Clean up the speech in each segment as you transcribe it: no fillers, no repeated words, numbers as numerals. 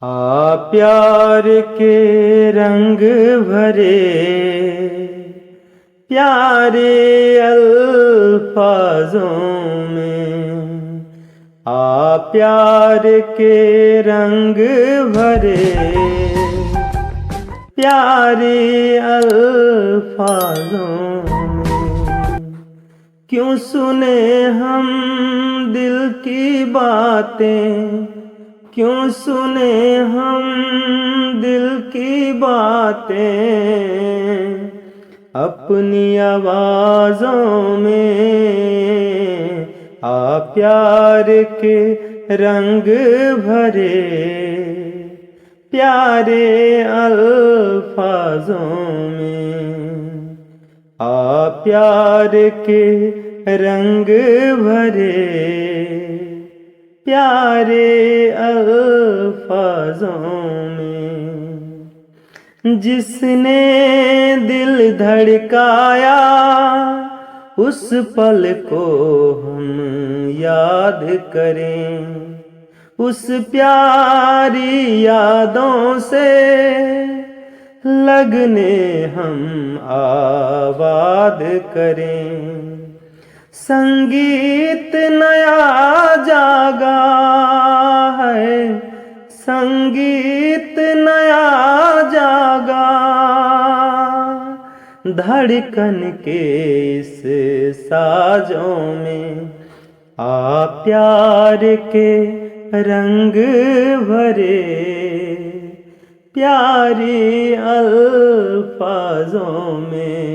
प्यार के रंग भरे प्यारे अल्फाजों में। प्यार के रंग भरे प्यारे अल्फाजों में। क्यों सुने हम दिल की बातें, क्यों सुने हम दिल की बातें अपनी आवाज़ों में। प्यार के रंग भरे प्यारे अल्फाजों में। प्यार के रंग भरे प्यारे अल्फाजों में। जिसने दिल धड़काया उस पल को हम याद करें, उस प्यारी यादों से लगने हम आबाद करें। संगीत नया जागा है, संगीत नया जागा धड़कन के इस साजों में। प्यार के रंग भरे प्यारी अल्फाजों में।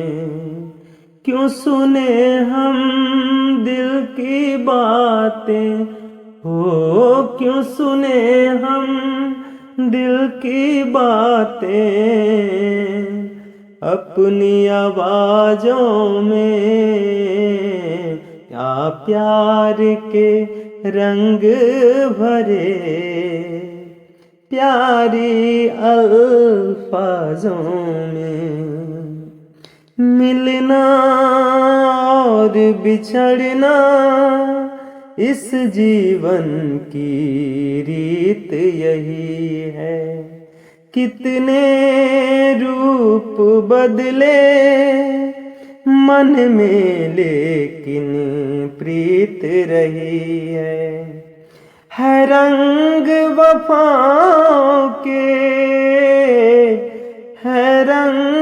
क्यों सुने हम दिल की बातें, हो क्यों सुने हम दिल की बातें अपनी आवाज़ों में। प्यार के रंग भरे प्यारी अल्फाजों में। मिलना और बिछड़ना इस जीवन की रीत यही है। कितने रूप बदले मन में लेकिन प्रीत रही है रंग वफाओं के, है रंग